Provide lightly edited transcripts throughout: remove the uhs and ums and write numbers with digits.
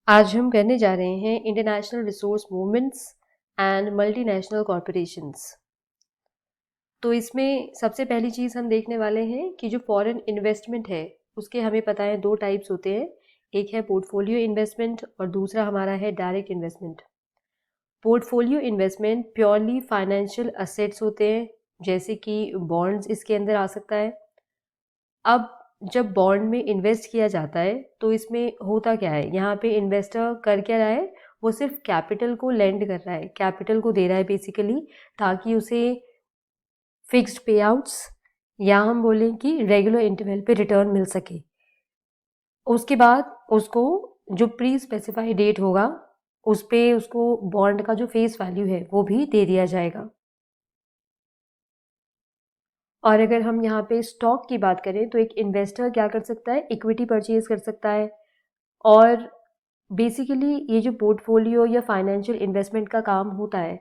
आज हम करने जा रहे हैं international resource movements and multinational corporations. तो इसमें सबसे पहली चीज़ हम देखने वाले हैं कि जो फॉरेन इन्वेस्टमेंट है उसके हमें पता है दो टाइप्स होते हैं। एक है पोर्टफोलियो इन्वेस्टमेंट और दूसरा हमारा है direct investment. Portfolio investment purely financial assets होते हैं, जैसे कि बॉन्ड्स इसके अंदर आ सकता है। अब जब बॉन्ड में इन्वेस्ट किया जाता है तो इसमें होता क्या है, यहाँ पे इन्वेस्टर कर क्या रहा है, वो सिर्फ कैपिटल को लेंड कर रहा है, कैपिटल को दे रहा है बेसिकली, ताकि उसे फिक्स्ड पे आउट्स या हम बोलें कि रेगुलर इंटरवल पे रिटर्न मिल सके। उसके बाद उसको जो प्री स्पेसिफाइड डेट होगा उस पे उसको बॉन्ड का जो फेस वैल्यू है वो भी दे दिया जाएगा। और अगर हम यहाँ पे स्टॉक की बात करें तो एक इन्वेस्टर क्या कर सकता है, इक्विटी परचेज कर सकता है। और बेसिकली ये जो पोर्टफोलियो या फाइनेंशियल इन्वेस्टमेंट का काम होता है,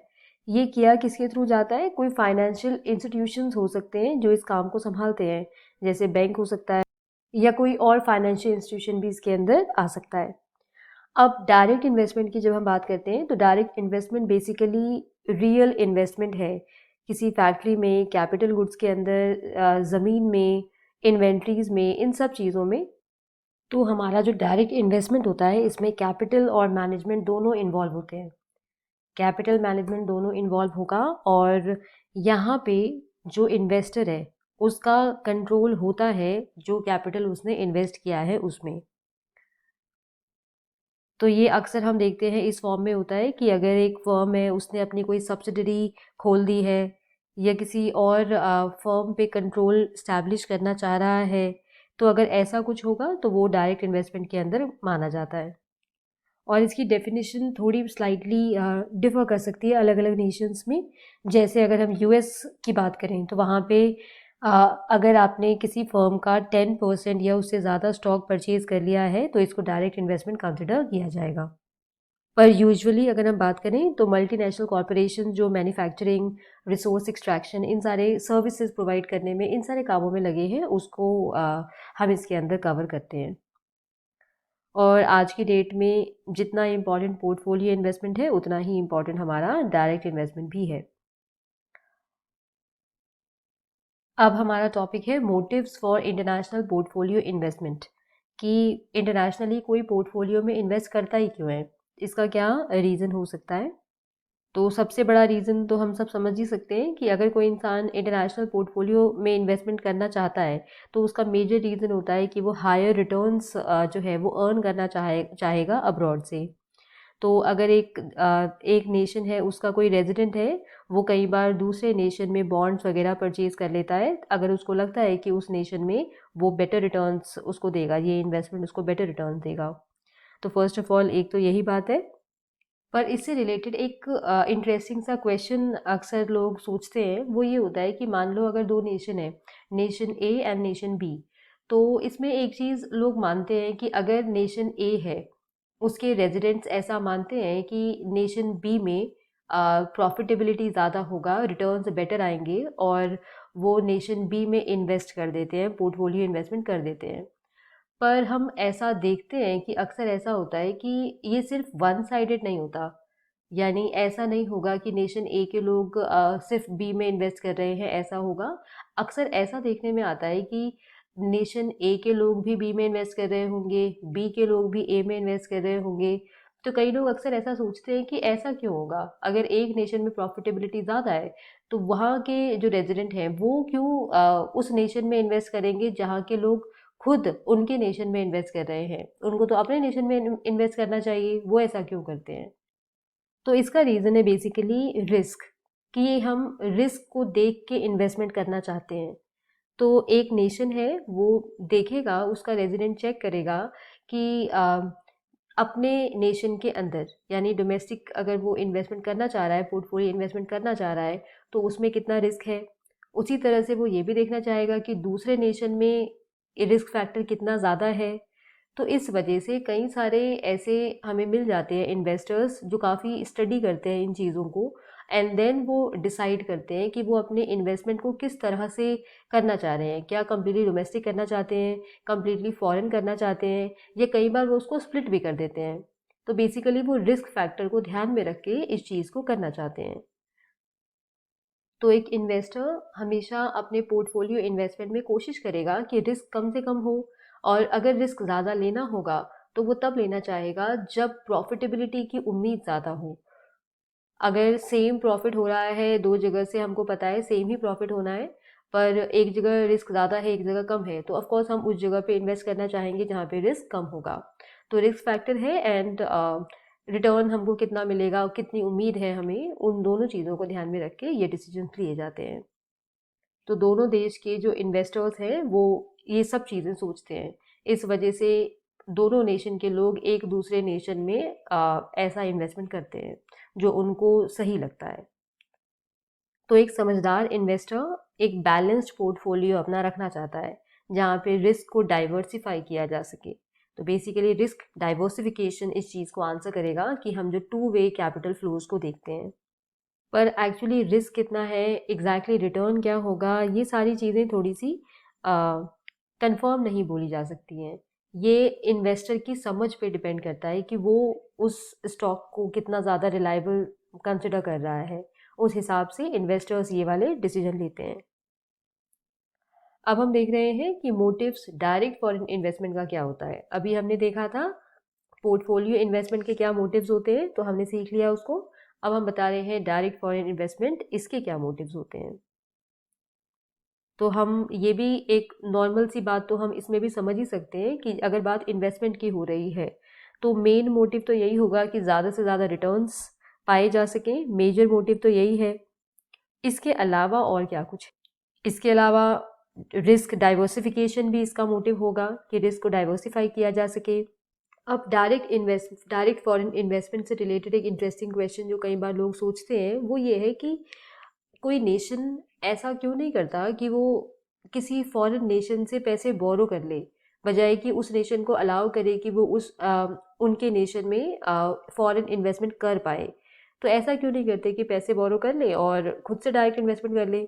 ये किया किसके थ्रू जाता है, कोई फाइनेंशियल इंस्टीट्यूशंस हो सकते हैं जो इस काम को संभालते हैं, जैसे बैंक हो सकता है या कोई और फाइनेंशियल इंस्टीट्यूशन भी इसके अंदर आ सकता है। अब डायरेक्ट इन्वेस्टमेंट की जब हम बात करते हैं तो direct investment basically real investment है, किसी फैक्ट्री में, कैपिटल गुड्स के अंदर, ज़मीन में, इन्वेंट्रीज में, इन सब चीज़ों में। तो हमारा जो डायरेक्ट इन्वेस्टमेंट होता है इसमें कैपिटल और मैनेजमेंट दोनों इन्वॉल्व होते हैं, कैपिटल मैनेजमेंट दोनों इन्वॉल्व होगा। और यहाँ पे जो इन्वेस्टर है उसका कंट्रोल होता है जो कैपिटल उसने इन्वेस्ट किया है उसमें। तो ये अक्सर हम देखते हैं इस फॉर्म में होता है कि अगर एक फर्म है उसने अपनी कोई सब्सिडरी खोल दी है या किसी और फर्म पे कंट्रोल स्टैब्लिश करना चाह रहा है, तो अगर ऐसा कुछ होगा तो वो डायरेक्ट इन्वेस्टमेंट के अंदर माना जाता है। और इसकी डेफिनेशन थोड़ी स्लाइटली डिफर कर सकती है अलग अलग नेशंस में। जैसे अगर हम यूएस की बात करें तो वहाँ पे अ, अगर आपने किसी फर्म का 10% या उससे ज़्यादा स्टॉक परचेज कर लिया है तो इसको डायरेक्ट इन्वेस्टमेंट कंसिडर किया जाएगा। पर यूजुअली अगर हम बात करें तो मल्टीनेशनल कॉरपोरेशन जो मैन्युफैक्चरिंग, रिसोर्स एक्सट्रैक्शन, इन सारे सर्विसेज प्रोवाइड करने में, इन सारे कामों में लगे हैं, उसको हम इसके अंदर कवर करते हैं। और आज की डेट में जितना इम्पोर्टेंट पोर्टफोलियो इन्वेस्टमेंट है उतना ही इम्पोर्टेंट हमारा डायरेक्ट इन्वेस्टमेंट भी है। अब हमारा टॉपिक है motives for international portfolio investment, कि इंटरनेशनली कोई पोर्टफोलियो में इन्वेस्ट करता ही क्यों है, इसका क्या रीज़न हो सकता है। तो सबसे बड़ा रीज़न तो हम सब समझ ही सकते हैं कि अगर कोई इंसान इंटरनेशनल पोर्टफोलियो में इन्वेस्टमेंट करना चाहता है तो उसका मेजर रीज़न होता है कि वो हायर रिटर्न्स जो है वो अर्न करना चाहेगा अब्रॉड से। तो अगर एक नेशन है उसका कोई रेजिडेंट है, वो कई बार दूसरे नेशन में बॉन्ड्स वगैरह परचेज कर लेता है अगर उसको लगता है कि उस नेशन में वो बेटर रिटर्न्स उसको देगा, ये इन्वेस्टमेंट उसको बेटर रिटर्न्स देगा। तो फर्स्ट ऑफ ऑल एक तो यही बात है। पर इससे रिलेटेड एक इंटरेस्टिंग सा क्वेश्चन अक्सर लोग सोचते हैं, वो ये होता है कि मान लो अगर दो नेशन है, nation A and nation B, तो इसमें एक चीज़ लोग मानते हैं कि अगर नेशन ए है उसके रेजिडेंट्स ऐसा मानते हैं कि नेशन बी में प्रॉफिटेबिलिटी ज़्यादा होगा, रिटर्न्स बेटर आएंगे, और वो नेशन बी में इन्वेस्ट कर देते हैं, पोर्टफोलियो इन्वेस्टमेंट कर देते हैं। पर हम ऐसा देखते हैं कि अक्सर ऐसा होता है कि ये सिर्फ वन साइडेड नहीं होता, यानी ऐसा नहीं होगा कि नेशन ए के लोग सिर्फ बी में इन्वेस्ट कर रहे हैं, ऐसा होगा। अक्सर ऐसा देखने में आता है कि नेशन ए के लोग भी बी में इन्वेस्ट कर रहे होंगे, बी के लोग भी ए में इन्वेस्ट कर रहे होंगे। तो कई लोग अक्सर ऐसा सोचते हैं कि ऐसा क्यों होगा, अगर एक नेशन में प्रॉफिटेबिलिटी ज़्यादा है तो वहाँ के जो रेजिडेंट हैं वो क्यों उस नेशन में इन्वेस्ट करेंगे जहाँ के लोग खुद उनके नेशन में इन्वेस्ट कर रहे हैं, उनको तो अपने नेशन में इन्वेस्ट करना चाहिए, वो ऐसा क्यों करते हैं। तो इसका रीज़न है बेसिकली रिस्क, कि हम रिस्क को देख के इन्वेस्टमेंट करना चाहते हैं। तो एक नेशन है वो देखेगा, उसका रेजिडेंट चेक करेगा कि अपने नेशन के अंदर, यानी डोमेस्टिक अगर वो इन्वेस्टमेंट करना चाह रहा है, पोर्टफोलियो इन्वेस्टमेंट करना चाह रहा है, तो उसमें कितना रिस्क है। उसी तरह से वो ये भी देखना चाहेगा कि दूसरे नेशन में रिस्क फैक्टर कितना ज़्यादा है। तो इस वजह से कई सारे ऐसे हमें मिल जाते हैं इन्वेस्टर्स जो काफ़ी स्टडी करते हैं इन चीज़ों को, एंड देन वो डिसाइड करते हैं कि वो अपने इन्वेस्टमेंट को किस तरह से करना चाह रहे हैं, क्या कम्प्लीटली डोमेस्टिक करना चाहते हैं, कम्प्लीटली फॉरेन करना चाहते हैं, या कई बार वो उसको स्प्लिट भी कर देते हैं। तो बेसिकली वो रिस्क फैक्टर को ध्यान में रख के इस चीज़ को करना चाहते हैं। तो एक इन्वेस्टर हमेशा अपने पोर्टफोलियो इन्वेस्टमेंट में कोशिश करेगा कि रिस्क कम से कम हो, और अगर रिस्क ज़्यादा लेना होगा तो वो तब लेना चाहेगा जब प्रॉफिटेबिलिटी की उम्मीद ज़्यादा हो। अगर सेम प्रॉफिट हो रहा है दो जगह से, हमको पता है सेम ही प्रॉफिट होना है, पर एक जगह रिस्क ज़्यादा है एक जगह कम है, तो ऑफकोर्स हम उस जगह पे इन्वेस्ट करना चाहेंगे जहाँ पे रिस्क कम होगा। तो रिस्क फैक्टर है एंड रिटर्न हमको कितना मिलेगा, कितनी उम्मीद है हमें, उन दोनों चीज़ों को ध्यान में रख के ये डिसीजन लिए जाते हैं। तो दोनों देश के जो इन्वेस्टर्स हैं वो ये सब चीज़ें सोचते हैं। इस वजह से दोनों नेशन के लोग एक दूसरे नेशन में ऐसा इन्वेस्टमेंट करते हैं जो उनको सही लगता है। तो एक समझदार इन्वेस्टर एक बैलेंस्ड पोर्टफोलियो अपना रखना चाहता है जहाँ पे रिस्क को डाइवर्सिफाई किया जा सके। तो बेसिकली रिस्क डाइवर्सिफिकेशन इस चीज़ को आंसर करेगा कि हम जो टू वे कैपिटल फ्लोज को देखते हैं। पर एक्चुअली रिस्क कितना है, एग्जैक्टली रिटर्न क्या होगा, ये सारी चीज़ें थोड़ी सी कंफर्म नहीं बोली जा सकती हैं। ये इन्वेस्टर की समझ पे डिपेंड करता है कि वो उस स्टॉक को कितना ज़्यादा रिलायबल कंसिडर कर रहा है, उस हिसाब से इन्वेस्टर्स ये वाले डिसीजन लेते हैं। अब हम देख रहे हैं कि मोटिव्स डायरेक्ट फॉरेन इन्वेस्टमेंट का क्या होता है। अभी हमने देखा था पोर्टफोलियो इन्वेस्टमेंट के क्या मोटिव्स होते हैं, तो हमने सीख लिया उसको। अब हम बता रहे हैं डायरेक्ट फॉरेन इन्वेस्टमेंट, इसके क्या मोटिव्स होते हैं। तो हम ये भी एक नॉर्मल सी बात तो हम इसमें भी समझ ही सकते हैं कि अगर बात इन्वेस्टमेंट की हो रही है तो मेन मोटिव तो यही होगा कि ज़्यादा से ज़्यादा रिटर्न्स पाए जा सकें। मेजर मोटिव तो यही है। इसके अलावा और क्या कुछ है? इसके अलावा रिस्क डाइवर्सिफिकेशन भी इसका मोटिव होगा कि रिस्क को डाइवर्सिफाई किया जा सके। अब डायरेक्ट फॉरेन इन्वेस्टमेंट से रिलेटेड एक इंटरेस्टिंग क्वेश्चन जो कई बार लोग सोचते हैं वो ये है कि कोई नेशन ऐसा क्यों नहीं करता कि वो किसी फॉरेन नेशन से पैसे बोरो कर ले, बजाय कि उस नेशन को अलाउ करे कि वो उनके नेशन में फॉरेन इन्वेस्टमेंट कर पाए। तो ऐसा क्यों नहीं करते कि पैसे बोरो कर ले और खुद से डायरेक्ट इन्वेस्टमेंट कर ले,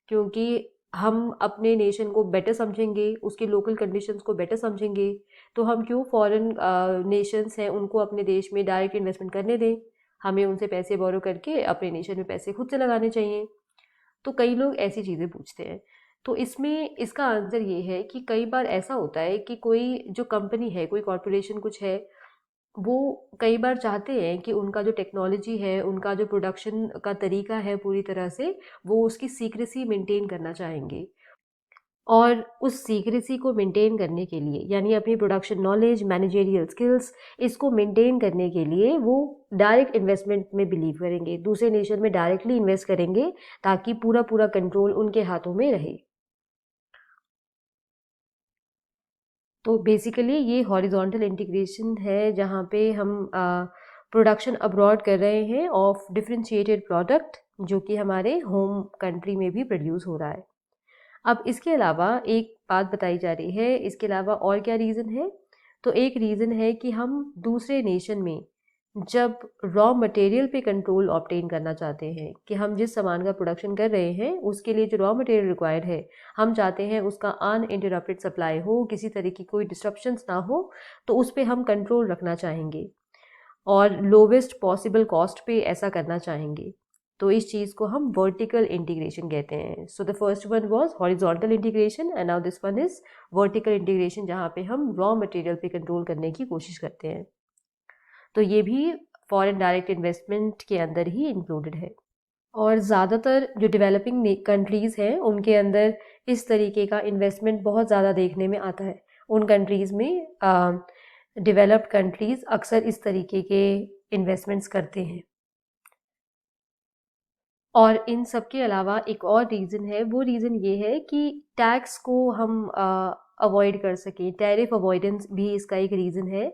क्योंकि हम अपने नेशन को बेटर समझेंगे, उसके लोकल कंडीशंस को बेटर समझेंगे, तो हम क्यों फॉरेन नेशंस हैं उनको अपने देश में डायरेक्ट इन्वेस्टमेंट करने दें। हमें उनसे पैसे बोरो करके अपने नेशन में पैसे खुद से लगाने चाहिए। तो कई लोग ऐसी चीज़ें पूछते हैं। तो इसमें इसका आंसर ये है कि कई बार ऐसा होता है कि कोई जो कंपनी है, कोई कॉरपोरेशन कुछ है, वो कई बार चाहते हैं कि उनका जो टेक्नोलॉजी है, उनका जो प्रोडक्शन का तरीका है पूरी तरह से, वो उसकी सीक्रेसी मेंटेन करना चाहेंगे। और उस सीक्रेसी को मेंटेन करने के लिए, यानी अपनी प्रोडक्शन नॉलेज, मैनेजरियल स्किल्स, इसको मेंटेन करने के लिए वो डायरेक्ट इन्वेस्टमेंट में बिलीव करेंगे, दूसरे नेशन में डायरेक्टली इन्वेस्ट करेंगे ताकि पूरा पूरा कंट्रोल उनके हाथों में रहे। तो बेसिकली ये हॉरिजॉन्टल इंटीग्रेशन है जहाँ पे हम प्रोडक्शन अब्रॉड कर रहे हैं ऑफ डिफरेंशिएटेड प्रोडक्ट जो कि हमारे होम कंट्री में भी प्रोड्यूस हो रहा है। अब इसके अलावा एक बात बताई जा रही है, इसके अलावा और क्या रीज़न है? तो एक रीज़न है कि हम दूसरे नेशन में जब रॉ मटेरियल पे कंट्रोल ऑब्टेन करना चाहते हैं, कि हम जिस सामान का प्रोडक्शन कर रहे हैं उसके लिए जो रॉ मटेरियल रिक्वायर्ड है, हम चाहते हैं उसका अनइंटरप्टेड सप्लाई हो, किसी तरह की कोई डिस्ट्रप्शंस ना हो, तो उस पे हम कंट्रोल रखना चाहेंगे और लोवेस्ट पॉसिबल कॉस्ट पे ऐसा करना चाहेंगे। तो इस चीज़ को हम वर्टिकल इंटीग्रेशन कहते हैं। So the first one was horizontal integration and now this one is vertical integration, जहाँ पे हम रॉ मटेरियल पे कंट्रोल करने की कोशिश करते हैं। तो ये भी फॉरेन डायरेक्ट इन्वेस्टमेंट के अंदर ही इंक्लूडेड है। और ज़्यादातर जो डेवलपिंग कंट्रीज़ हैं उनके अंदर इस तरीके का इन्वेस्टमेंट बहुत ज़्यादा देखने में आता है। उन कंट्रीज़ में डेवलप्ड कंट्रीज़ अक्सर इस तरीके के इन्वेस्टमेंट्स करते हैं। और इन सब के अलावा एक और रीज़न है, वो रीज़न ये है कि टैक्स को हम अवॉइड कर सकें। टैरिफ अवॉइडेंस भी इसका एक रीज़न है।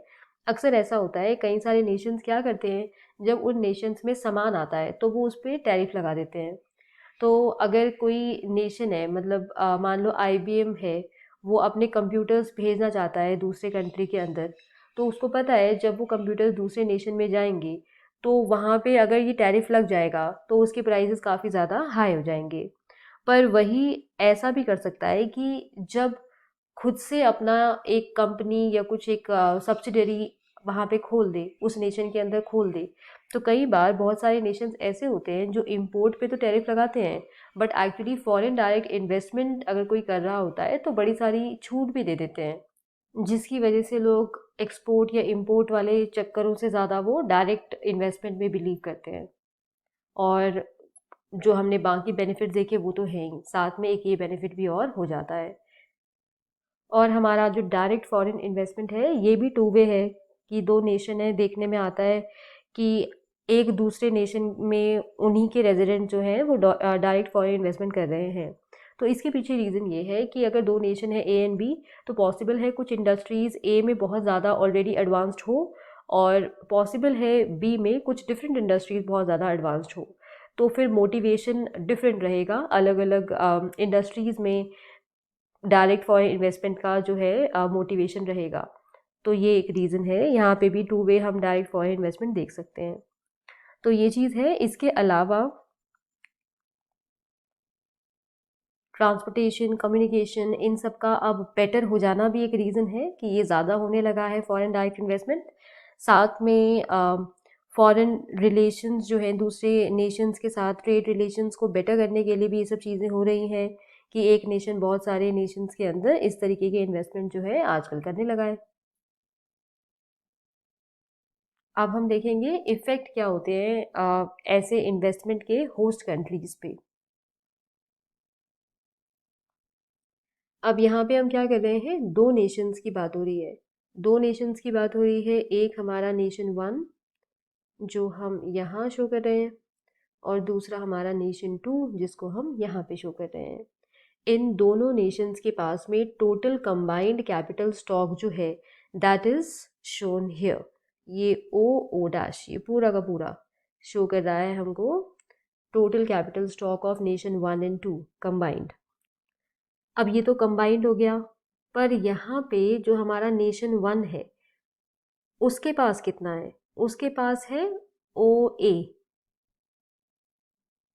अक्सर ऐसा होता है, कई सारे नेशंस क्या करते हैं, जब उन नेशंस में सामान आता है तो वो उस पे टैरिफ लगा देते हैं। तो अगर कोई नेशन है, मतलब मान लो आईबीएम है, वो अपने कंप्यूटर्स भेजना चाहता है दूसरे कंट्री के अंदर, तो उसको पता है जब वो कंप्यूटर्स दूसरे नेशन में जाएंगे तो वहाँ पे अगर ये टैरिफ लग जाएगा तो उसके प्राइसेस काफ़ी ज़्यादा हाई हो जाएंगे। पर वही ऐसा भी कर सकता है कि जब खुद से अपना एक कंपनी या कुछ एक सब्सिडरी वहाँ पे खोल दे, उस नेशन के अंदर खोल दे। तो कई बार बहुत सारे नेशंस ऐसे होते हैं जो इंपोर्ट पे तो टैरिफ लगाते हैं, but actually foreign direct investment अगर कोई कर रहा होता है तो बड़ी सारी छूट भी दे देते हैं, जिसकी वजह से लोग एक्सपोर्ट या इंपोर्ट वाले चक्करों से ज़्यादा वो डायरेक्ट इन्वेस्टमेंट में बिलीव करते हैं। और जो हमने बाकी बेनिफिट देखे वो तो हैं ही, साथ में एक ये बेनिफिट भी और हो जाता है। और हमारा जो डायरेक्ट फॉरेन इन्वेस्टमेंट है ये भी टू वे है, कि दो नेशन है, देखने में आता है कि एक दूसरे नेशन में उन्हीं के रेजिडेंट जो हैं वो डायरेक्ट फॉरेन इन्वेस्टमेंट कर रहे हैं। तो इसके पीछे रीज़न ये है कि अगर दो नेशन है ए एंड बी, तो पॉसिबल है कुछ इंडस्ट्रीज़ ए में बहुत ज़्यादा ऑलरेडी एडवांस्ड हो, और पॉसिबल है बी में कुछ डिफरेंट इंडस्ट्रीज़ बहुत ज़्यादा एडवांस्ड हो। तो फिर मोटिवेशन डिफरेंट रहेगा अलग अलग इंडस्ट्रीज़ में, डायरेक्ट फॉरेन इन्वेस्टमेंट का जो है मोटिवेशन रहेगा। तो ये एक रीज़न है, यहाँ पे भी टू वे हम डायरेक्ट फॉरेन इन्वेस्टमेंट देख सकते हैं। तो ये चीज़ है। इसके अलावा ट्रांसपोर्टेशन, कम्युनिकेशन, इन सब का अब बेटर हो जाना भी एक रीज़न है कि ये ज़्यादा होने लगा है फॉरेन डायरेक्ट इन्वेस्टमेंट। साथ में फॉरेन रिलेशंस जो हैं दूसरे नेशंस के साथ, ट्रेड रिलेशंस को बेटर करने के लिए भी ये सब चीज़ें हो रही हैं कि एक नेशन बहुत सारे नेशंस के अंदर इस तरीके के इन्वेस्टमेंट जो है आजकल करने लगा है। अब हम देखेंगे इफ़ेक्ट क्या होते हैं ऐसे इन्वेस्टमेंट के होस्ट कंट्रीज़ पे। अब यहाँ पे हम क्या कर रहे हैं, दो नेशंस की बात हो रही है। दो नेशंस की बात हो रही है, एक हमारा नेशन वन जो हम यहाँ शो कर रहे हैं, और दूसरा हमारा नेशन टू जिसको हम यहाँ पे शो कर रहे हैं। इन दोनों नेशंस के पास में टोटल कंबाइंड कैपिटल स्टॉक जो है दैट इज शोन हियर। ये ओ डैश ये पूरा का पूरा शो कर रहा है हमको total capital stock of nation one and two combined. अब ये तो कंबाइंड हो गया, पर यहाँ पे जो हमारा नेशन वन है उसके पास कितना है, उसके पास है ओ ए,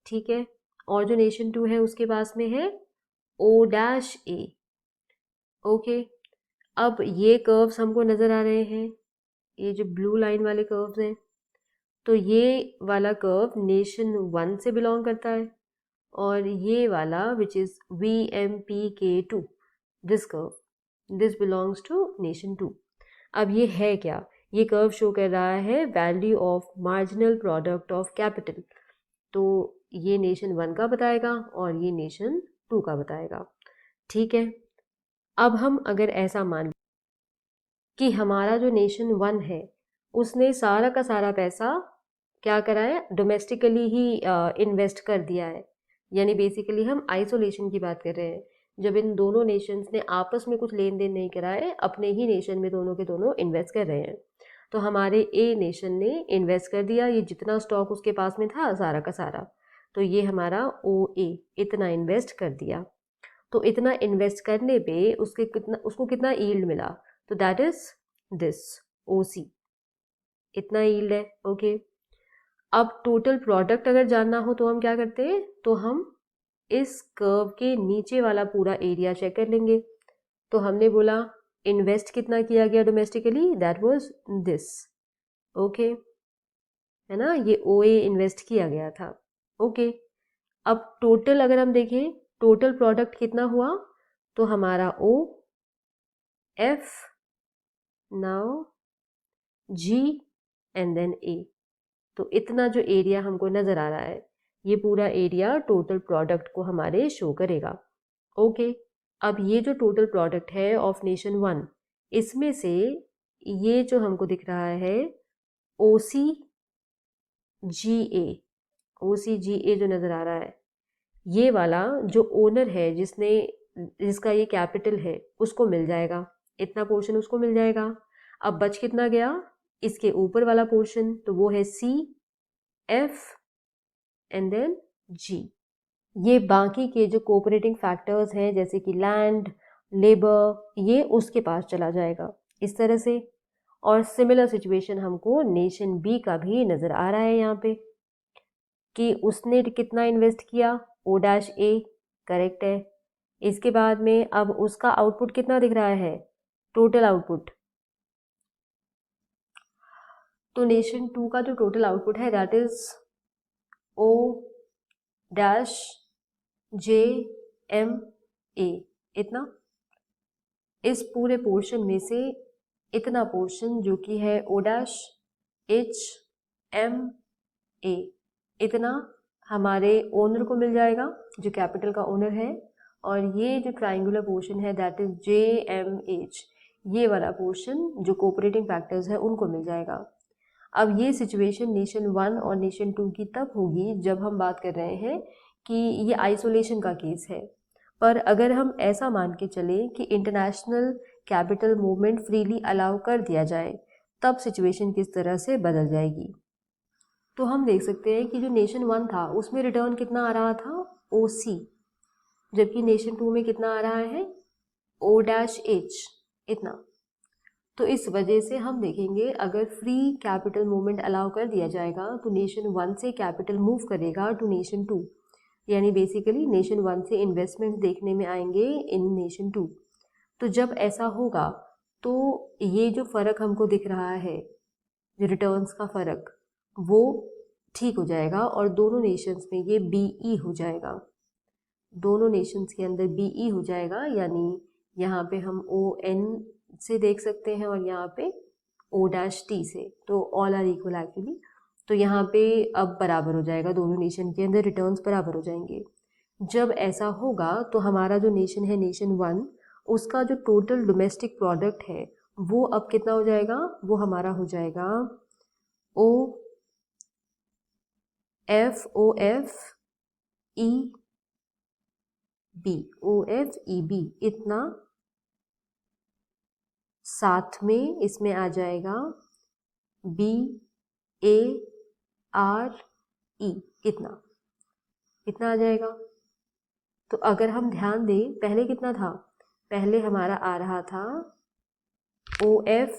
ठीक है। और जो नेशन टू है उसके पास में है ओ डैश ए। ओके, अब ये कर्व्स हमको नज़र आ रहे हैं, ये जो ब्लू लाइन वाले कर्व्स हैं, तो ये वाला कर्व नेशन वन से बिलोंग करता है, और ये वाला which is V M P K two, this curve this belongs to nation two. अब ये है क्या, ये कर्व शो कर रहा है value of marginal product of capital. तो ये नेशन वन का बताएगा और ये नेशन टू का बताएगा, ठीक है। अब हम अगर ऐसा मान कि हमारा जो नेशन वन है उसने सारा का सारा पैसा क्या करा है, डोमेस्टिकली ही इन्वेस्ट कर दिया है, यानी बेसिकली हम आइसोलेशन की बात कर रहे हैं, जब इन दोनों नेशंस ने आपस में कुछ लेन देन नहीं करा है, अपने ही नेशन में दोनों के दोनों इन्वेस्ट कर रहे हैं। तो हमारे ए नेशन ने इन्वेस्ट कर दिया, ये जितना स्टॉक उसके पास में था सारा का सारा, तो ये हमारा ओ ए इतना इन्वेस्ट कर दिया। तो इतना इन्वेस्ट करने पे उसको कितना यील्ड मिला, तो दैट इज दिस ओ सी, इतना यील्ड है। ओके, अब टोटल प्रोडक्ट अगर जानना हो तो हम क्या करते हैं, तो हम इस कर्व के नीचे वाला पूरा एरिया चेक कर लेंगे। तो हमने बोला इन्वेस्ट कितना किया गया domestically, that was this. Okay, है ना, ये ओ ए इन्वेस्ट किया गया था। ओके, अब टोटल अगर हम देखें टोटल प्रोडक्ट कितना हुआ, तो हमारा O F now G and then A, तो इतना जो एरिया हमको नज़र आ रहा है ये पूरा एरिया टोटल प्रोडक्ट को हमारे शो करेगा। ओके, अब ये जो टोटल प्रोडक्ट है ऑफ नेशन वन, इसमें से ये जो हमको दिख रहा है ओ सी जी ए, ओ सी जी ए जो नज़र आ रहा है, ये वाला जो ओनर है जिसका ये कैपिटल है उसको मिल जाएगा, इतना पोर्शन उसको मिल जाएगा। अब बच कितना गया, इसके ऊपर वाला पोर्शन, तो वो है सी एफ एंड देन जी। ये बाकी के जो कोऑपरेटिंग फैक्टर्स हैं जैसे कि लैंड, लेबर, ये उसके पास चला जाएगा इस तरह से। और सिमिलर सिचुएशन हमको नेशन बी का भी नज़र आ रहा है यहाँ पे कि उसने कितना इन्वेस्ट किया, ओ डैश ए, करेक्ट है। इसके बाद में अब उसका आउटपुट कितना दिख रहा है, टोटल आउटपुट, तो नेशन 2 का जो टोटल आउटपुट है दैट इज O-JMA, इतना। इस पूरे पोर्शन में से इतना पोर्शन जो कि है O-HMA, इतना हमारे ओनर को मिल जाएगा जो कैपिटल का ओनर है, और ये जो ट्राइंगुलर पोर्शन है दैट इज JMH, ये वाला पोर्शन जो कोऑपरेटिंग फैक्टर्स है उनको मिल जाएगा। अब ये सिचुएशन नेशन 1 और नेशन 2 की तब होगी जब हम बात कर रहे हैं कि ये आइसोलेशन का केस है। पर अगर हम ऐसा मान के चलें कि international capital movement freely allow कर दिया जाए, तब सिचुएशन किस तरह से बदल जाएगी। तो हम देख सकते हैं कि जो नेशन 1 था उसमें रिटर्न कितना आ रहा था OC, जबकि नेशन 2 में कितना आ रहा है O-H, इतना। तो इस वजह से हम देखेंगे अगर फ्री कैपिटल मूवमेंट अलाउ कर दिया जाएगा तो नेशन 1 से कैपिटल मूव करेगा टू नेशन 2, यानी बेसिकली नेशन 1 से इन्वेस्टमेंट देखने में आएंगे इन नेशन 2। तो जब ऐसा होगा तो ये जो फ़र्क हमको दिख रहा है, जो रिटर्न्स का फ़र्क, वो ठीक हो जाएगा और दोनों नेशंस में ये BE हो जाएगा, दोनों नेशंस के अंदर BE हो जाएगा, यानी यहाँ पे हम ON से देख सकते हैं और यहाँ पे O-T से, तो ऑल आर इक्वल एक्चुअली। तो यहाँ पे अब बराबर हो जाएगा, दोनों नेशन के अंदर रिटर्न्स बराबर हो जाएंगे। जब ऐसा होगा तो हमारा जो नेशन है नेशन 1, उसका जो टोटल डोमेस्टिक प्रोडक्ट है वो अब कितना हो जाएगा, वो हमारा हो जाएगा OFEB, इतना। साथ में इसमें आ जाएगा BARE, इतना, इतना आ जाएगा। तो अगर हम ध्यान दें पहले कितना था, पहले हमारा आ रहा था OF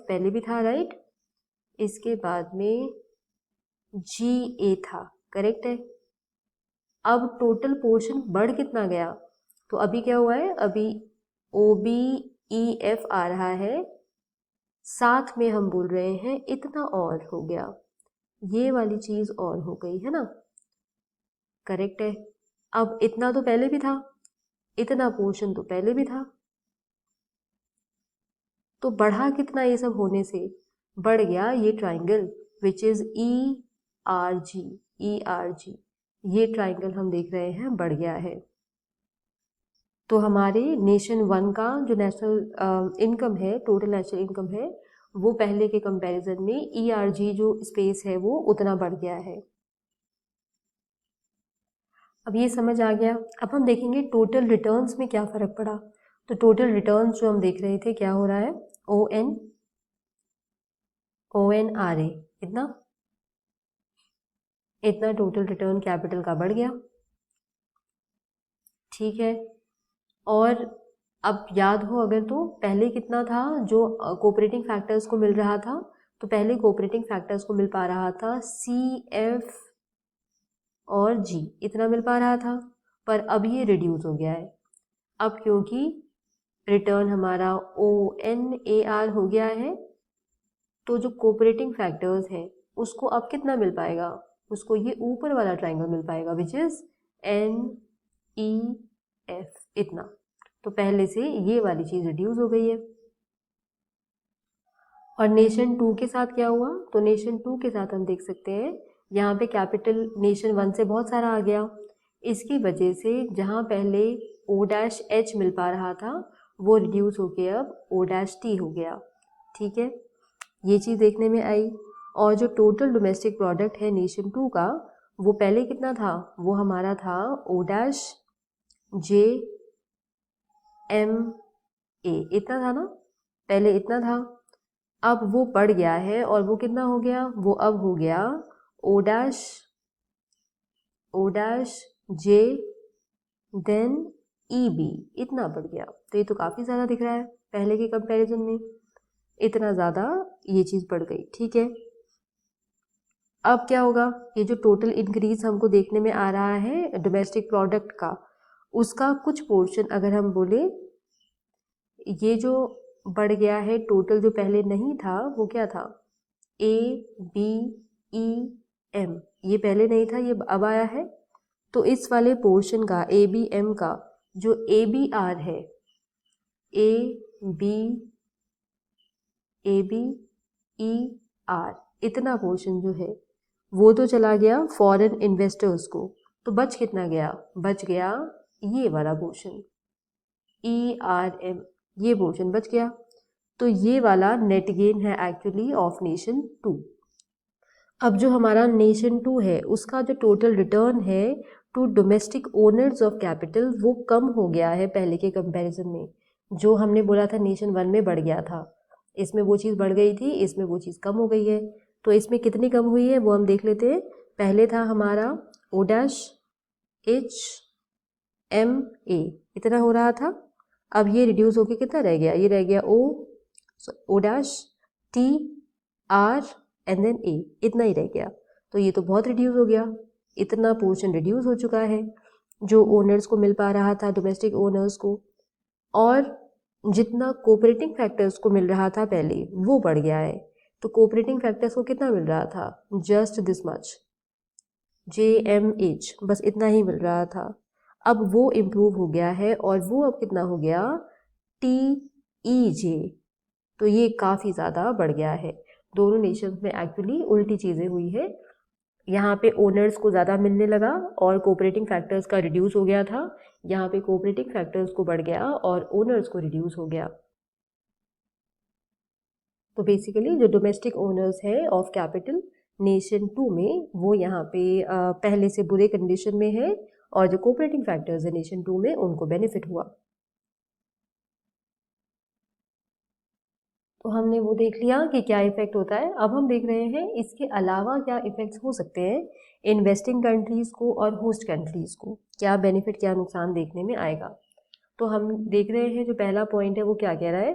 पहले भी था राइट, इसके बाद में GA था, करेक्ट है। अब टोटल पोर्शन बढ़ कितना गया, तो अभी क्या हुआ है, अभी OBEF आ रहा है, साथ में हम बोल रहे हैं इतना और हो गया, ये वाली चीज और हो गई है ना, करेक्ट है। अब इतना तो पहले भी था, इतना पोर्शन तो पहले भी था, तो बढ़ा कितना ये सब होने से, बढ़ गया ये ट्राइंगल विच इज ERG, ये ट्राइंगल हम देख रहे हैं बढ़ गया है। तो हमारे नेशन 1 का जो नेशनल इनकम है, टोटल नेशनल इनकम है, वो पहले के कंपैरिजन में ERG जो स्पेस है वो उतना बढ़ गया है। अब ये समझ आ गया। अब हम देखेंगे टोटल रिटर्न्स में क्या फ़र्क पड़ा। तो टोटल रिटर्न्स जो हम देख रहे थे क्या हो रहा है, ONRA, इतना टोटल रिटर्न कैपिटल का बढ़ गया, ठीक है। और अब याद हो अगर तो पहले कितना था जो कोऑपरेटिंग फैक्टर्स को मिल रहा था, तो पहले कोऑपरेटिंग फैक्टर्स को मिल पा रहा था CF और G, इतना मिल पा रहा था, पर अब ये रिड्यूस हो गया है। अब क्योंकि रिटर्न हमारा ONAR हो गया है, तो जो कोऑपरेटिंग फैक्टर्स हैं उसको अब कितना मिल पाएगा, उसको ये ऊपर वाला ट्राइंगल मिल पाएगा विच इज NEF, इतना। तो पहले से ये वाली चीज रिड्यूस हो गई है। और नेशन 2 के साथ क्या हुआ, तो नेशन 2 के साथ हम देख सकते हैं यहाँ पे कैपिटल नेशन 1 से बहुत सारा आ गया, इसकी वजह से जहाँ पहले O-H मिल पा रहा था वो रिड्यूस होके अब O-T हो गया, ठीक है, ये चीज़ देखने में आई। और जो टोटल डोमेस्टिक प्रोडक्ट है नेशन 2 का, वो पहले कितना था, वो हमारा था O-JMA, इतना था ना, पहले इतना था, अब वो बढ़ गया है और वो कितना हो गया, वो अब हो गया O-J देन EB, इतना बढ़ गया। तो ये तो काफ़ी ज़्यादा दिख रहा है पहले के कंपैरिजन में, इतना ज़्यादा ये चीज़ बढ़ गई, ठीक है। अब क्या होगा, ये जो टोटल इंक्रीज हमको देखने में आ रहा है डोमेस्टिक प्रोडक्ट का, उसका कुछ पोर्शन अगर हम बोले, ये जो बढ़ गया है। टोटल जो पहले नहीं था वो क्या था, ABEM, ये पहले नहीं था, ये अब आया है। तो इस वाले पोर्शन का ABM का जो ABR है, ABER, इतना पोर्शन जो है वो तो चला गया फॉरेन इन्वेस्टर्स को। तो बच कितना गया, बच गया ये वाला पोर्शन ERM, ये पोर्शन बच गया। तो ये वाला नेट गेन है एक्चुअली ऑफ नेशन 2। अब जो हमारा नेशन 2 है उसका जो टोटल रिटर्न है to domestic owners of capital वो कम हो गया है पहले के कंपैरिजन में। जो हमने बोला था नेशन 1 में बढ़ गया था, इसमें वो चीज़ बढ़ गई थी, इसमें वो चीज़ कम हो गई है। तो इसमें कितनी कम हुई है वो हम देख लेते हैं। पहले था हमारा O-HMA, इतना हो रहा था। अब ये रिड्यूस होके कितना रह गया, ये रह गया O-TR एंड देन A, इतना ही रह गया। तो ये तो बहुत रिड्यूस हो गया, इतना पोर्शन रिड्यूस हो चुका है जो ओनर्स को मिल पा रहा था, डोमेस्टिक ओनर्स को। और जितना कोऑपरेटिंग फैक्टर्स को मिल रहा था पहले वो बढ़ गया है। तो कोऑपरेटिंग फैक्टर्स को कितना मिल रहा था, जस्ट दिस मच, JMH, बस इतना ही मिल रहा था। अब वो इम्प्रूव हो गया है और वो अब कितना हो गया, TEJ। तो ये काफ़ी ज़्यादा बढ़ गया है। दोनों नेशंस में एक्चुअली उल्टी चीज़ें हुई है। यहाँ पे ओनर्स को ज़्यादा मिलने लगा और कोऑपरेटिंग फैक्टर्स का रिड्यूस हो गया था। यहाँ पे कोऑपरेटिंग फैक्टर्स को बढ़ गया और ओनर्स को रिड्यूस हो गया। तो बेसिकली जो डोमेस्टिक ओनर्स है ऑफ कैपिटल नेशन 2 में वो यहाँ पे पहले से बुरे कंडीशन में है, और जो कोऑपरेटिंग फैक्टर्स है नेशन 2 में उनको बेनिफिट हुआ। तो हमने वो देख लिया कि क्या इफेक्ट होता है। अब हम देख रहे हैं इसके अलावा क्या इफेक्ट्स हो सकते हैं इन्वेस्टिंग कंट्रीज को और होस्ट कंट्रीज को, क्या बेनिफिट क्या नुकसान देखने में आएगा। तो हम देख रहे हैं जो पहला पॉइंट है वो क्या कह रहा है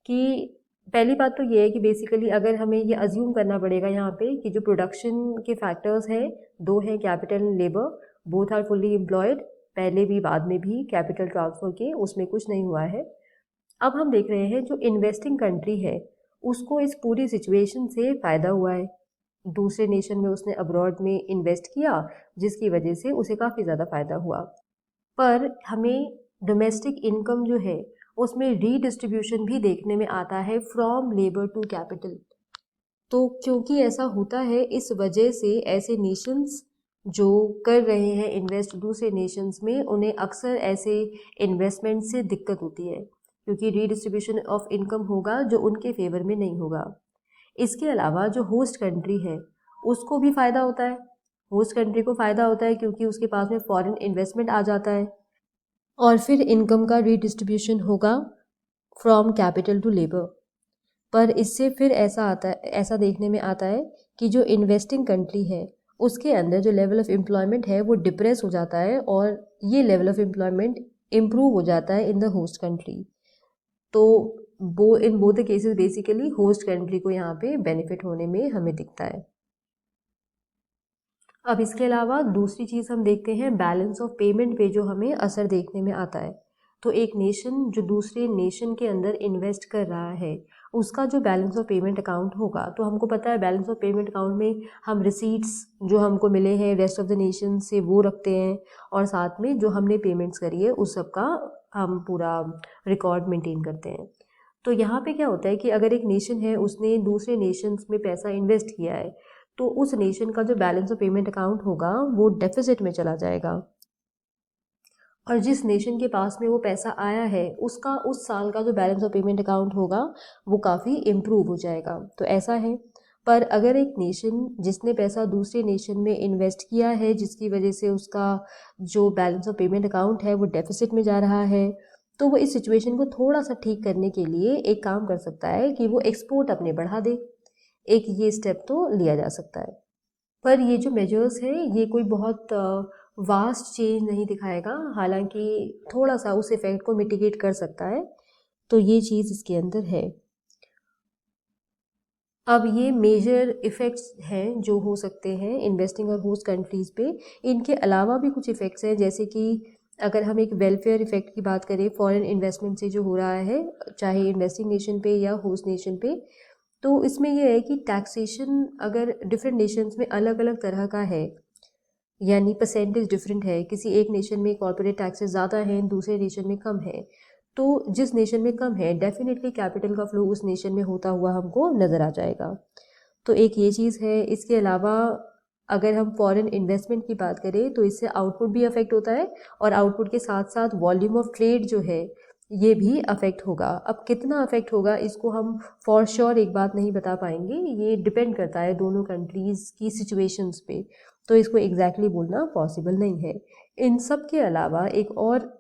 कि पहली बात तो ये है कि बेसिकली अगर हमें ये अज्यूम करना पड़ेगा यहाँ पे कि जो प्रोडक्शन के फैक्टर्स हैं दो हैं, capital and labour, both are fully employed, पहले भी बाद में भी कैपिटल ट्रांसफर के उसमें कुछ नहीं हुआ है। अब हम देख रहे हैं जो इन्वेस्टिंग कंट्री है उसको इस पूरी सिचुएशन से फ़ायदा हुआ है। दूसरे नेशन में उसने अब्रॉड में इन्वेस्ट किया जिसकी वजह से उसे काफ़ी ज़्यादा फ़ायदा हुआ। पर हमें डोमेस्टिक इनकम जो है उसमें रीडिस्ट्रीब्यूशन भी देखने में आता है फ्रॉम लेबर टू कैपिटल। तो क्योंकि ऐसा होता है इस वजह से ऐसे नेशंस जो कर रहे हैं इन्वेस्ट दूसरे नेशंस में उन्हें अक्सर ऐसे इन्वेस्टमेंट से दिक्कत होती है, क्योंकि रीडिस्ट्रीब्यूशन ऑफ इनकम होगा जो उनके फेवर में नहीं होगा। इसके अलावा जो होस्ट कंट्री है उसको भी फ़ायदा होता है। होस्ट कंट्री को फ़ायदा होता है क्योंकि उसके पास में फॉरेन इन्वेस्टमेंट आ जाता है और फिर इनकम का रीडिस्ट्रीब्यूशन होगा फ्रॉम कैपिटल टू लेबर। पर इससे फिर ऐसा देखने में आता है कि जो इन्वेस्टिंग कंट्री है उसके अंदर जो लेवल ऑफ एम्प्लॉयमेंट है वो डिप्रेस हो जाता है और ये लेवल ऑफ एम्प्लॉयमेंट इम्प्रूव हो जाता है इन द होस्ट कंट्री। तो in both the cases basically host country को यहाँ पे बेनिफिट होने में हमें दिखता है। अब इसके अलावा दूसरी चीज़ हम देखते हैं बैलेंस ऑफ पेमेंट पे जो हमें असर देखने में आता है। तो एक नेशन जो दूसरे नेशन के अंदर इन्वेस्ट कर रहा है उसका जो बैलेंस ऑफ पेमेंट अकाउंट होगा, तो हमको पता है बैलेंस ऑफ पेमेंट अकाउंट में हम रिसीट्स जो हमको मिले हैं रेस्ट ऑफ द नेशन से वो रखते हैं और साथ में जो हमने पेमेंट्स करी है उस सब का हम पूरा रिकॉर्ड मेंटेन करते हैं। तो यहाँ पे क्या होता है कि अगर एक नेशन है उसने दूसरे नेशंस में पैसा इन्वेस्ट किया है तो उस नेशन का जो बैलेंस ऑफ पेमेंट अकाउंट होगा वो डेफिसिट में चला जाएगा, और जिस नेशन के पास में वो पैसा आया है उसका उस साल का जो बैलेंस ऑफ पेमेंट अकाउंट होगा वो काफ़ी इम्प्रूव हो जाएगा। तो ऐसा है। पर अगर एक नेशन जिसने पैसा दूसरे नेशन में इन्वेस्ट किया है जिसकी वजह से उसका जो बैलेंस ऑफ पेमेंट अकाउंट है वो डेफिसिट में जा रहा है, तो वो इस सिचुएशन को थोड़ा सा ठीक करने के लिए एक काम कर सकता है कि वो एक्सपोर्ट अपने बढ़ा दे। एक ये स्टेप तो लिया जा सकता है। पर ये जो मेजर्स हैं ये कोई बहुत वास्ट चेंज नहीं दिखाएगा, हालांकि थोड़ा सा उस इफेक्ट को मिटिगेट कर सकता है। तो ये चीज़ इसके अंदर है। अब ये मेजर इफ़ेक्ट्स हैं जो हो सकते हैं इन्वेस्टिंग और होस्ट कंट्रीज़ पे। इनके अलावा भी कुछ इफ़ेक्ट्स हैं जैसे कि अगर हम एक वेलफेयर इफेक्ट की बात करें फॉरेन इन्वेस्टमेंट से जो हो रहा है, चाहे इन्वेस्टिंग नेशन पे या होस्ट नेशन पे, तो इसमें यह है कि टैक्सेशन अगर डिफरेंट नेशंस में अलग अलग तरह का है, यानी परसेंटेज डिफरेंट है, किसी एक नेशन में कॉर्पोरेट टैक्सेस ज़्यादा हैं, दूसरे नेशन में कम है, तो जिस नेशन में कम है डेफिनेटली कैपिटल का फ्लो उस नेशन में होता हुआ हमको नज़र आ जाएगा। तो एक ये चीज़ है। इसके अलावा अगर हम फॉरेन इन्वेस्टमेंट की बात करें तो इससे आउटपुट भी अफेक्ट होता है, और आउटपुट के साथ साथ वॉल्यूम ऑफ ट्रेड जो है ये भी अफेक्ट होगा। अब कितना अफेक्ट होगा इसको हम फॉर श्योर एक बात नहीं बता पाएंगे, ये डिपेंड करता है दोनों कंट्रीज़ की सिचुएशंस पे, तो इसको एग्जैक्टली बोलना पॉसिबल नहीं है। इन सब के अलावा एक और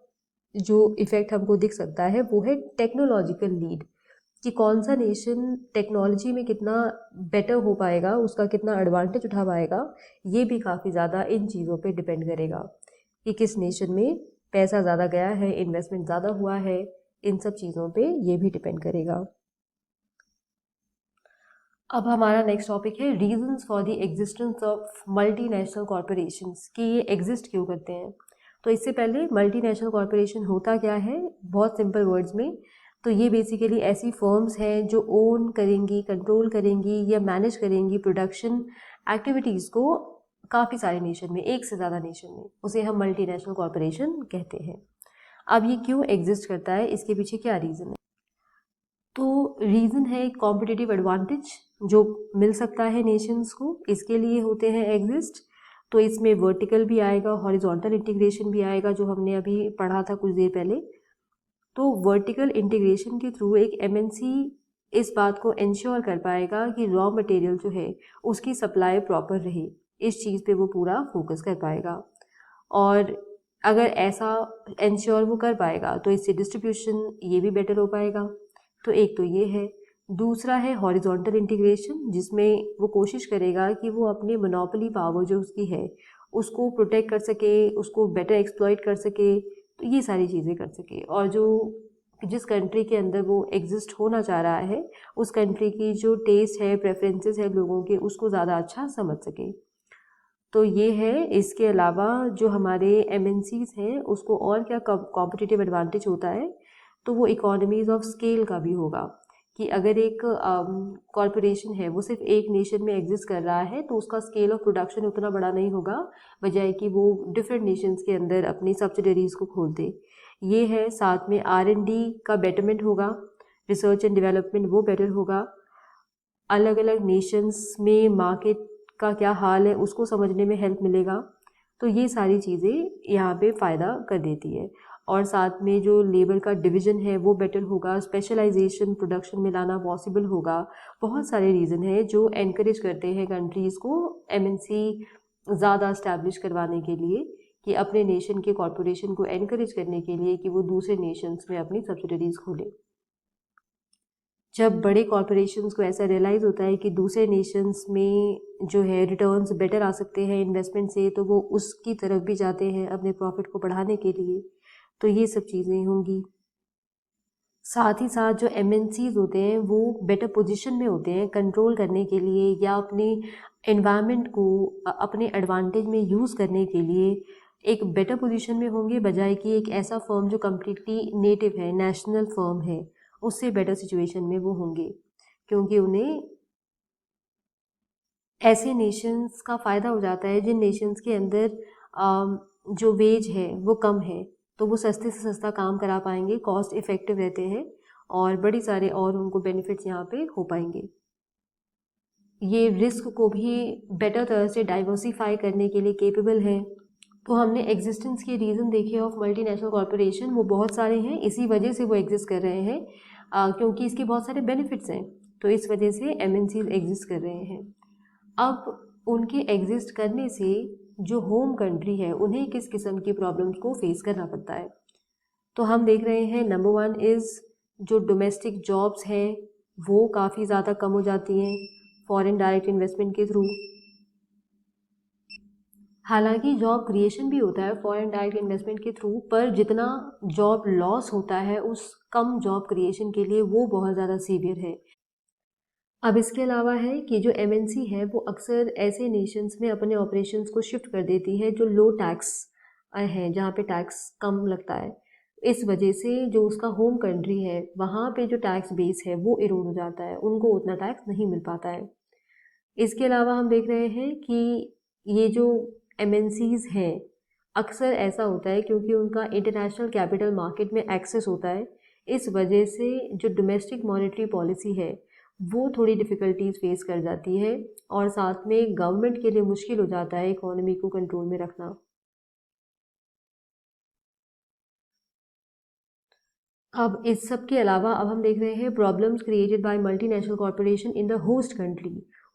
जो इफ़ेक्ट हमको दिख सकता है वो है टेक्नोलॉजिकल लीड, कि कौन सा नेशन टेक्नोलॉजी में कितना बेटर हो पाएगा, उसका कितना एडवांटेज उठा पाएगा, ये भी काफ़ी ज़्यादा इन चीज़ों पे डिपेंड करेगा कि किस नेशन में पैसा ज़्यादा गया है, इन्वेस्टमेंट ज़्यादा हुआ है, इन सब चीज़ों पे ये भी डिपेंड करेगा। अब हमारा नेक्स्ट टॉपिक है reasons for the existence of multinational corporations, कि ये एग्जिस्ट क्यों करते हैं। तो इससे पहले मल्टीनेशनल कॉरपोरेशन होता क्या है, बहुत सिंपल वर्ड्स में, तो ये बेसिकली ऐसी फर्म्स हैं जो ओन करेंगी, कंट्रोल करेंगी या मैनेज करेंगी प्रोडक्शन एक्टिविटीज़ को काफ़ी सारे नेशन में, एक से ज़्यादा नेशन में, उसे हम मल्टीनेशनल कॉरपोरेशन कहते हैं। अब ये क्यों एग्जिस्ट करता है, इसके पीछे क्या रीज़न है। तो रीज़न है कॉम्पिटिटिव एडवांटेज जो मिल सकता है नेशंस को, इसके लिए होते हैं एग्जिस्ट। तो इसमें वर्टिकल भी आएगा, हॉरिजॉन्टल इंटीग्रेशन भी आएगा, जो हमने अभी पढ़ा था कुछ देर पहले। तो वर्टिकल इंटीग्रेशन के थ्रू एक एमएनसी इस बात को इंश्योर कर पाएगा कि रॉ मटेरियल जो है उसकी सप्लाई प्रॉपर रहे, इस चीज़ पे वो पूरा फोकस कर पाएगा। और अगर ऐसा इंश्योर वो कर पाएगा तो इससे डिस्ट्रीब्यूशन ये भी बेटर हो पाएगा। तो एक तो ये है। दूसरा है हॉरिजॉन्टल इंटीग्रेशन, जिसमें वो कोशिश करेगा कि वो अपनी मोनोपोली पावर जो उसकी है उसको प्रोटेक्ट कर सके, उसको बेटर एक्सप्लॉइट कर सके, तो ये सारी चीज़ें कर सके, और जो जिस कंट्री के अंदर वो एग्जिस्ट होना चाह रहा है उस कंट्री की जो टेस्ट है, प्रेफरेंसेस है लोगों के, उसको ज़्यादा अच्छा समझ सके। तो ये है। इसके अलावा जो हमारे एमएनसीज हैं उसको और क्या कॉम्पिटिटिव एडवांटेज होता है, तो वो इकोनॉमीज ऑफ स्केल का भी होगा, कि अगर एक कॉरपोरेशन है वो सिर्फ एक नेशन में एग्जिस्ट कर रहा है तो उसका स्केल ऑफ प्रोडक्शन उतना बड़ा नहीं होगा, बजाय कि वो डिफरेंट नेशंस के अंदर अपनी सब्सिडरीज को खोल दे। ये है। साथ में R&D का बेटरमेंट होगा, रिसर्च एंड डेवलपमेंट वो बेटर होगा, अलग अलग नेशंस में मार्केट का क्या हाल है उसको समझने में हेल्प मिलेगा। तो ये सारी चीज़ें यहाँ पे फ़ायदा कर देती है। और साथ में जो लेबर का डिवीज़न है वो बेटर होगा, स्पेशलाइजेशन प्रोडक्शन में लाना पॉसिबल होगा। बहुत सारे रीज़न हैं जो एनकरेज करते हैं कंट्रीज़ को एमएनसी ज़्यादा इस्टेब्लिश करवाने के लिए, कि अपने नेशन के कॉरपोरेशन को एनकरेज करने के लिए कि वो दूसरे नेशंस में अपनी सब्सिडरीज खोलें। जब बड़े कॉरपोरेशंस को ऐसा रियलाइज़ होता है कि दूसरे नेशंस में जो है रिटर्न्स बेटर आ सकते हैं इन्वेस्टमेंट से, तो वो उसकी तरफ भी जाते हैं अपने प्रॉफिट को बढ़ाने के लिए। तो ये सब चीज़ें होंगी। साथ ही साथ जो एमएनसीज होते हैं वो बेटर पोजीशन में होते हैं कंट्रोल करने के लिए, या अपने एनवायरनमेंट को अपने एडवांटेज में यूज़ करने के लिए एक बेटर पोजीशन में होंगे, बजाय कि एक ऐसा फर्म जो कम्प्लीटली नेटिव है, नेशनल फर्म है, उससे बेटर सिचुएशन में वो होंगे, क्योंकि उन्हें ऐसे नेशंस का फ़ायदा हो जाता है जिन नेशंस के अंदर जो वेज है वो कम है, तो वो सस्ते से सस्ता काम करा पाएंगे, कॉस्ट इफ़ेक्टिव रहते हैं, और बड़ी सारे और उनको बेनिफिट्स यहाँ पे हो पाएंगे। ये रिस्क को भी बेटर तरह से डाइवर्सिफाई करने के लिए केपेबल है। तो हमने एग्जिस्टेंस के रीज़न देखे ऑफ मल्टीनेशनल कॉरपोरेशन, वो बहुत सारे हैं, इसी वजह से वो एग्जिस्ट कर रहे हैं, क्योंकि इसके बहुत सारे बेनिफिट्स हैं, तो इस वजह से एमएनसीज एग्जिस्ट कर रहे हैं। अब उनके एग्जिस्ट करने से जो होम कंट्री है उन्हें किस किस्म की प्रॉब्लम्स को फेस करना पड़ता है, तो हम देख रहे हैं नंबर 1 इज़ जो डोमेस्टिक जॉब्स हैं वो काफ़ी ज़्यादा कम हो जाती हैं फॉरेन डायरेक्ट इन्वेस्टमेंट के थ्रू। हालांकि जॉब क्रिएशन भी होता है फॉरेन डायरेक्ट इन्वेस्टमेंट के थ्रू, पर जितना जॉब लॉस होता है उस कम जॉब क्रिएशन के लिए वो बहुत ज़्यादा सीवियर है। अब इसके अलावा है कि जो एमएनसी है वो अक्सर ऐसे नेशंस में अपने ऑपरेशंस को शिफ्ट कर देती है जो लो टैक्स हैं जहाँ पे टैक्स कम लगता है, इस वजह से जो उसका होम कंट्री है वहाँ पे जो टैक्स बेस है वो इरोड हो जाता है, उनको उतना टैक्स नहीं मिल पाता है। इसके अलावा हम देख रहे हैं कि ये जो एमएनसीज हैं, अक्सर ऐसा होता है क्योंकि उनका इंटरनेशनल कैपिटल मार्केट में एक्सेस होता है, इस वजह से जो डोमेस्टिक मॉनेटरी पॉलिसी है वो थोड़ी डिफ़िकल्टीज फेस कर जाती है और साथ में गवर्नमेंट के लिए मुश्किल हो जाता है इकोनॉमी को कंट्रोल में रखना। अब इस सब के अलावा अब हम देख रहे हैं problems created by multinational corporation in the host country.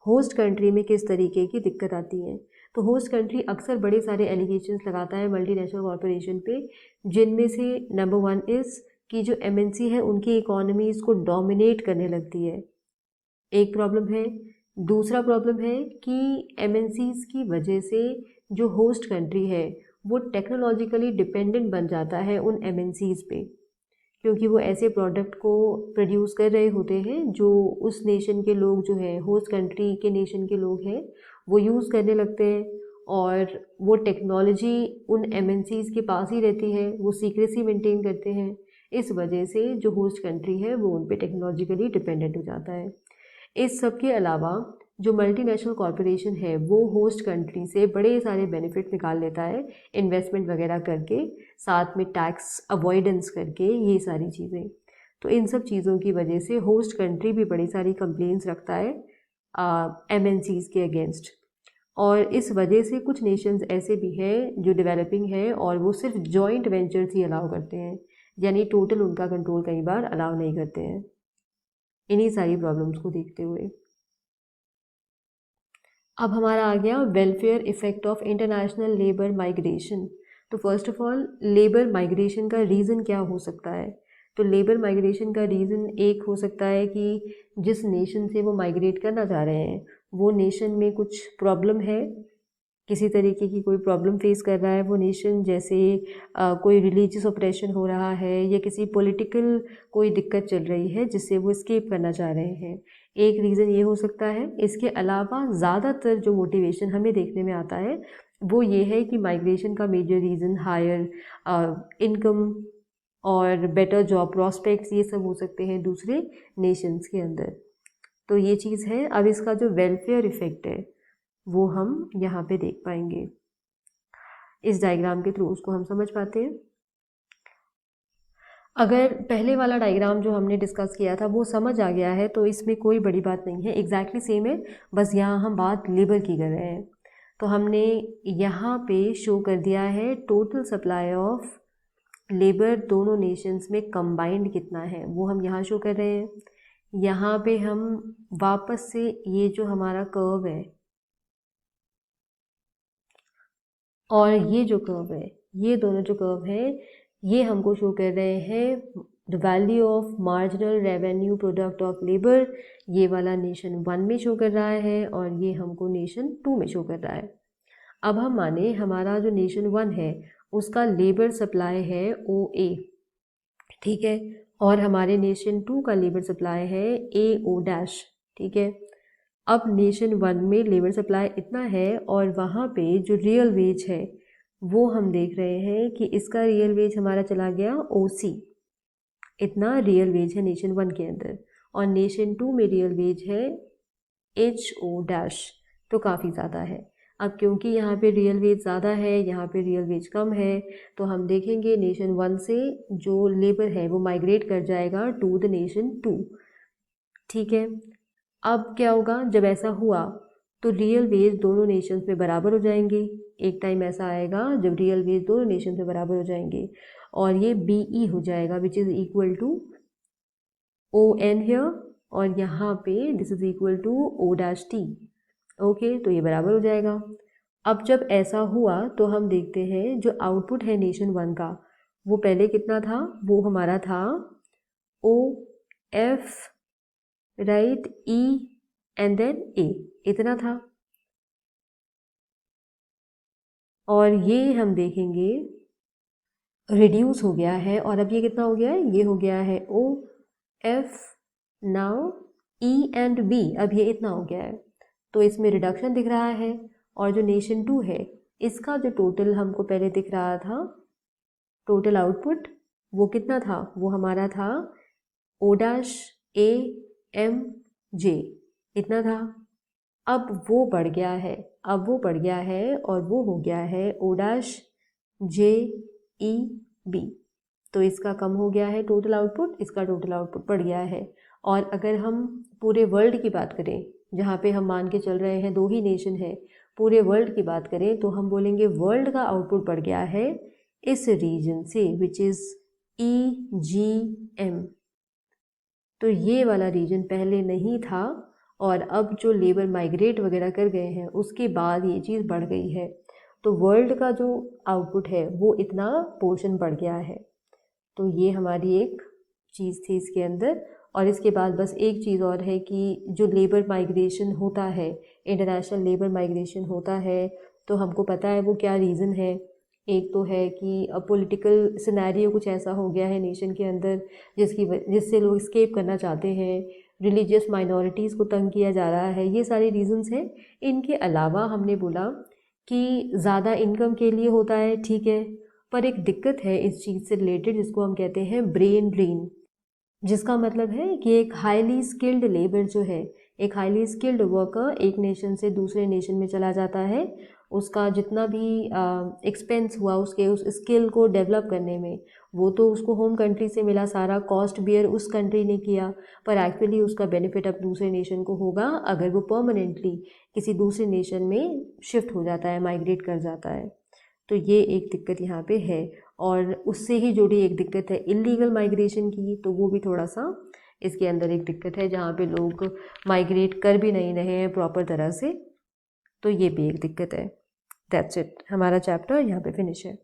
Host country में किस तरीके की दिक्कत आती है, तो होस्ट कंट्री अक्सर बड़े सारे एलिगेशंस लगाता है मल्टीनेशनल कॉरपोरेशन पे, जिनमें से नंबर वन इज़ कि जो एमएनसी है उनकी इकोनॉमीज़ को डोमिनेट करने लगती है, एक प्रॉब्लम है। दूसरा प्रॉब्लम है कि एमएनसीज की वजह से जो होस्ट कंट्री है वो टेक्नोलॉजिकली डिपेंडेंट बन जाता है उन एमएनसीज पे, क्योंकि वो ऐसे प्रोडक्ट को प्रोड्यूस कर रहे होते हैं जो उस नेशन के लोग जो हैं, होस्ट कंट्री के नेशन के लोग हैं, वो यूज़ करने लगते हैं और वो टेक्नोलॉजी उन एमएनसीज के पास ही रहती है, वो सीक्रेसी मेंटेन करते हैं। इस वजह से जो होस्ट कंट्री है वो उन पे टेक्नोलॉजिकली डिपेंडेंट हो जाता है। इस सब के अलावा जो मल्टीनेशनल कॉरपोरेशन है वो होस्ट कंट्री से बड़े सारे बेनिफिट निकाल लेता है इन्वेस्टमेंट वगैरह करके, साथ में टैक्स अवॉइडेंस करके, ये सारी चीज़ें। तो इन सब चीज़ों की वजह से होस्ट कंट्री भी बड़ी सारी कंप्लेंट्स रखता है एमएनसीज के अगेंस्ट, और इस वजह से कुछ नेशंस ऐसे भी हैं जो डेवलपिंग हैं और वो सिर्फ जॉइंट वेंचर्स ही अलाउ करते हैं, यानी टोटल उनका कंट्रोल कई बार अलाउ नहीं करते हैं, इन्हीं सारी प्रॉब्लम्स को देखते हुए। अब हमारा आ गया welfare effect of international labour migration. तो first of all labour migration का रीज़न क्या हो सकता है, तो लेबर माइग्रेशन का रीज़न एक हो सकता है कि जिस नेशन से वो माइग्रेट करना चाह रहे हैं वो नेशन में कुछ प्रॉब्लम है, किसी तरीके की कोई प्रॉब्लम फेस कर रहा है वो नेशन, जैसे कोई रिलीजियस ऑपरेशन हो रहा है या किसी पॉलिटिकल कोई दिक्कत चल रही है जिससे वो स्केप करना चाह रहे हैं, एक रीज़न ये हो सकता है। इसके अलावा ज़्यादातर जो मोटिवेशन हमें देखने में आता है वो ये है कि माइग्रेशन का मेजर रीज़न हायर इनकम और बेटर जॉब प्रॉस्पेक्ट्स ये सब हो सकते हैं दूसरे नेशंस के अंदर। तो ये चीज़ है। अब इसका जो वेलफेयर इफ़ेक्ट है वो हम यहाँ पे देख पाएंगे, इस डायग्राम के थ्रू उसको हम समझ पाते हैं। अगर पहले वाला डायग्राम जो हमने डिस्कस किया था वो समझ आ गया है तो इसमें कोई बड़ी बात नहीं है, एग्जैक्टली सेम है, बस यहाँ हम बात लेबर की कर रहे हैं। तो हमने यहाँ पे शो कर दिया है टोटल सप्लाई ऑफ लेबर दोनों नेशंस में कंबाइंड कितना है, वो हम यहाँ शो कर रहे हैं। यहाँ पे हम वापस से ये जो हमारा कर्व है और ये जो कर्व है, ये दोनों जो कर्व है ये हमको शो कर रहे हैं the value of marginal revenue product of labour, ये वाला नेशन 1 में शो कर रहा है और ये हमको नेशन 2 में शो कर रहा है। अब हम माने हमारा जो नेशन 1 है उसका लेबर सप्लाई है ओ ए, ठीक है, और हमारे नेशन 2 का लेबर सप्लाई है ए ओ डैश, ठीक है। अब नेशन 1 में लेबर सप्लाई इतना है और वहाँ पे जो रियल वेज है वो हम देख रहे हैं कि इसका रियल वेज हमारा चला गया ओ सी, इतना रियल वेज है नेशन 1 के अंदर, और नेशन 2 में रियल वेज है एच ओ डैश, तो काफ़ी ज़्यादा है। अब क्योंकि यहाँ पे रियल वेज ज़्यादा है, यहाँ पे रियल वेज कम है, तो हम देखेंगे नेशन 1 से जो लेबर है वो माइग्रेट कर जाएगा टू द नेशन 2, ठीक है। अब क्या होगा जब ऐसा हुआ तो रियल वेज दोनों नेशंस में बराबर हो जाएंगे, एक टाइम ऐसा आएगा जब रियल वेज दोनों नेशंस में बराबर हो जाएंगे और ये बी ई हो जाएगा which is equal to O N here, और यहाँ पे this is equal to O dash T, okay, तो ये बराबर हो जाएगा। अब जब ऐसा हुआ तो हम देखते हैं जो आउटपुट है नेशन 1 का वो पहले कितना था, वो हमारा था O F right E and then A, इतना था, और ये हम देखेंगे रिड्यूस हो गया है और अब ये कितना हो गया है, ये हो गया है O F now E and B, अब ये इतना हो गया है, तो इसमें रिडक्शन दिख रहा है। और जो नेशन 2 है इसका जो टोटल हमको पहले दिख रहा था, टोटल आउटपुट, वो कितना था? वो हमारा था O-A-M-J, इतना था। अब वो बढ़ गया है, और वो हो गया है O-J-E-B। तो इसका कम हो गया है टोटल आउटपुट, इसका टोटल आउटपुट बढ़ गया है। और अगर हम पूरे वर्ल्ड की बात करें, जहाँ पे हम मान के चल रहे हैं 2 ही नेशन है, पूरे वर्ल्ड की बात करें तो हम बोलेंगे वर्ल्ड का आउटपुट बढ़ गया है इस रीजन से, विच इज़ EGM। तो ये वाला रीजन पहले नहीं था, और अब जो लेबर माइग्रेट वगैरह कर गए हैं उसके बाद ये चीज़ बढ़ गई है। तो वर्ल्ड का जो आउटपुट है वो इतना पोर्शन बढ़ गया है। तो ये हमारी एक चीज़ थी इसके अंदर। और इसके बाद बस एक चीज़ और है कि जो लेबर माइग्रेशन होता है, इंटरनेशनल लेबर माइग्रेशन होता है, तो हमको पता है वो क्या रीज़न है। एक तो है कि पॉलिटिकल सिनेरियो कुछ ऐसा हो गया है नेशन के अंदर जिससे लोग स्केप करना चाहते हैं, रिलीजियस माइनॉरिटीज़ को तंग किया जा रहा है, ये सारे रीज़न्स हैं। इनके अलावा हमने बोला कि ज़्यादा इनकम के लिए होता है, ठीक है, पर एक दिक्कत है इस चीज़ से रिलेटेड जिसको हम कहते हैं ब्रेन ड्रेन, जिसका मतलब है कि एक हाईली स्किल्ड लेबर जो है, एक हाईली स्किल्ड वर्कर एक नेशन से दूसरे नेशन में चला जाता है, उसका जितना भी एक्सपेंस हुआ उसके उस स्किल को डेवलप करने में, वो तो उसको होम कंट्री से मिला, सारा कॉस्ट बियर उस कंट्री ने किया, पर एक्चुअली उसका बेनिफिट अब दूसरे नेशन को होगा अगर वो परमानेंटली किसी दूसरे नेशन में शिफ्ट हो जाता है, माइग्रेट कर जाता है। तो ये एक दिक्कत यहाँ पे है। और उससे ही जुड़ी एक दिक्कत है इलीगल माइग्रेशन की, तो वो भी थोड़ा सा इसके अंदर एक दिक्कत है, जहाँ पे लोग माइग्रेट कर भी नहीं रहे हैं प्रॉपर तरह से, तो ये भी एक दिक्कत है। दैट्स इट, हमारा चैप्टर यहाँ पे फिनिश है।